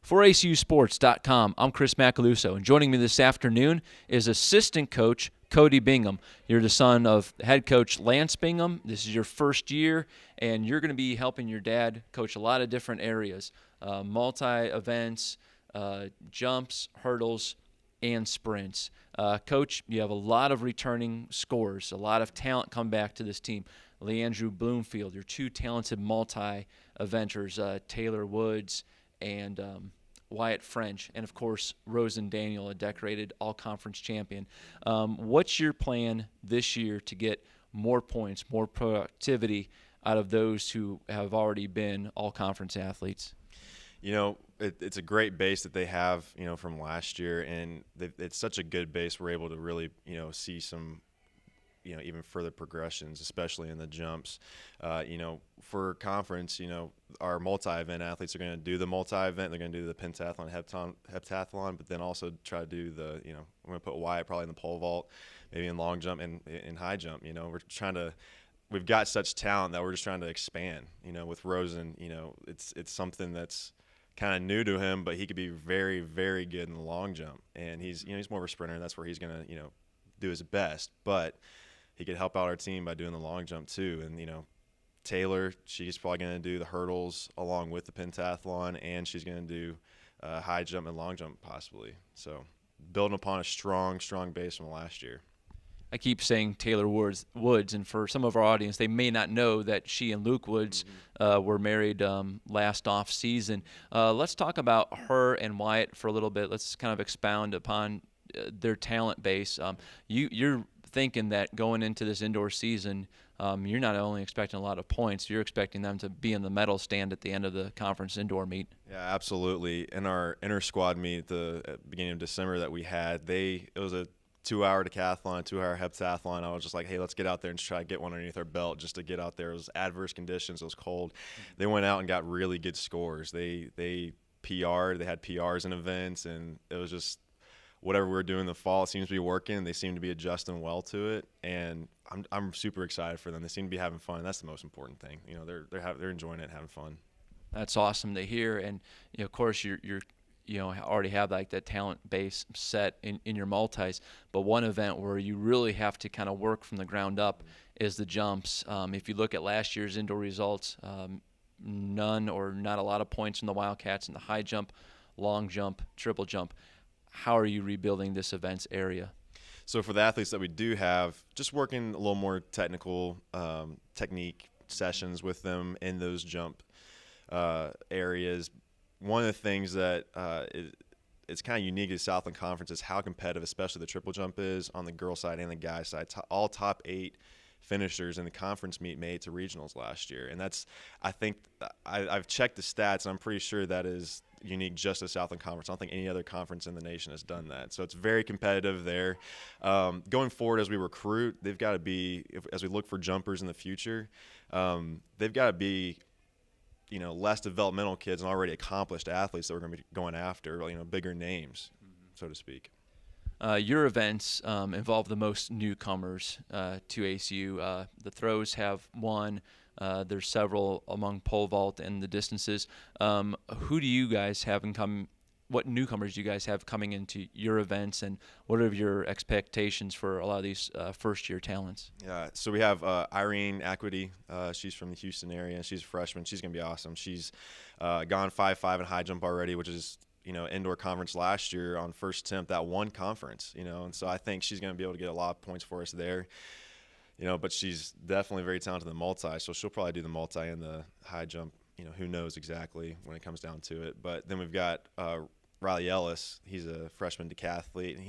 For ACUSports.com, I'm Chris Macaluso, and joining me this afternoon is assistant coach Cody Bingham. You're the son of head coach Lance Bingham. This is your first year, and you're going to be helping your dad coach a lot of different areas, multi-events, jumps, hurdles, and sprints. Coach, you have a lot of returning scores, a lot of talent come back to this team. Leandrew Bloomfield, your two talented multi-eventers, Taylor Woods and Wyatt French, and of course Rosen Daniel, a decorated all-conference champion. What's your plan this year to get more points, more productivity out of those who have already been all-conference athletes? You know, it's a great base that they have, from last year, and it's such a good base. We're able to really, see some, even further progressions, especially in the jumps. For conference, our multi-event athletes are going to do the multi-event. They're going to do the pentathlon, heptathlon, but then also try to do the, we're going to put Wyatt probably in the pole vault, maybe in long jump and in high jump. We've got such talent that we're just trying to expand. With Rosen, it's something that's kind of new to him, but he could be very, very good in the long jump. And he's more of a sprinter, and that's where he's going to, do his best. But he could help out our team by doing the long jump too. And, Taylor, she's probably going to do the hurdles along with the pentathlon, and she's going to do high jump and long jump possibly. So building upon a strong base from last year. I keep saying Taylor Woods, and for some of our audience, they may not know that she and Luke Woods were married last off season. Let's talk about her and Wyatt for a little bit. Let's kind of expound upon their talent base. You're thinking that going into this indoor season, you're not only expecting a lot of points, you're expecting them to be in the medal stand at the end of the conference indoor meet. Yeah, absolutely. In our inter-squad meet at the beginning of December that we had, it was a 2-hour decathlon, 2-hour heptathlon. I was just like, hey, let's get out there and try to get one underneath our belt just to get out there. It was adverse conditions. It was cold. They went out and got really good scores. They PR'd. They had PRs in events, and it was just whatever we were doing in the fall, it seems to be working. They seem to be adjusting well to it, and I'm super excited for them. They seem to be having fun. That's the most important thing. They're enjoying it and having fun. That's awesome to hear. And of course, you're already have like that talent base set in your multis, but one event where you really have to kind of work from the ground up is the jumps. If you look at last year's indoor results, none or not a lot of points in the Wildcats in the high jump, long jump, triple jump. How are you rebuilding this events area? So for the athletes that we do have, just working a little more technical technique sessions with them in those jump areas. One of the things that it's kind of unique to Southland Conference is how competitive, especially the triple jump, is on the girl side and the guy side. All top 8 finishers in the conference meet made to regionals last year, and I've checked the stats, and I'm pretty sure that is unique just to Southland Conference. I don't think any other conference in the nation has done that. So it's very competitive there. Going forward, as we recruit, they've got to be, as we look for jumpers in the future, they've got to be less developmental kids and already accomplished athletes that we're going to be going after, bigger names, so to speak. Your events involve the most newcomers to ACU. The throws have one. There's several among pole vault and the distances. Who do you guys have what newcomers do you guys have coming into your events, and what are your expectations for a lot of these first-year talents? Yeah, so we have Irene Equity. She's from the Houston area. She's a freshman. She's going to be awesome. She's gone 5.5 in high jump already, which is indoor conference last year on first attempt, that one conference, and so I think she's going to be able to get a lot of points for us there. But she's definitely very talented in the multi, so she'll probably do the multi and the high jump. Who knows exactly when it comes down to it. But then we've got Riley Ellis. He's a freshman decathlete, and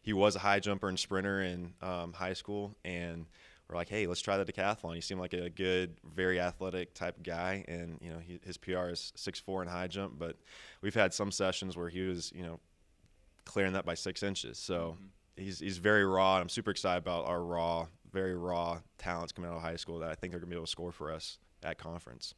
he was a high jumper and sprinter in high school, and we're like, hey, let's try the decathlon. He seemed like a good, very athletic type guy, and his PR is 6'4" in high jump, but we've had some sessions where he was clearing that by 6 inches. So he's very raw, and I'm super excited about our very raw talents coming out of high school that I think they're going to be able to score for us at conference.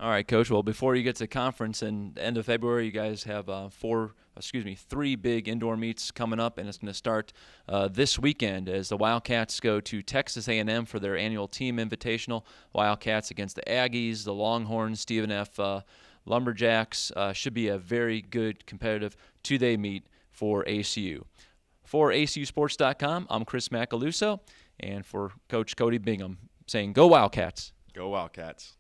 All right, Coach. Well, before you get to conference and the end of February, you guys have 3 big indoor meets coming up, and it's going to start this weekend as the Wildcats go to Texas A&M for their annual team invitational. Wildcats against the Aggies, the Longhorns, Stephen F. Lumberjacks should be a very good competitive two-day meet for ACU. For ACUsports.com, I'm Chris Macaluso, and for Coach Cody Bingham saying, "Go Wildcats." Go Wildcats.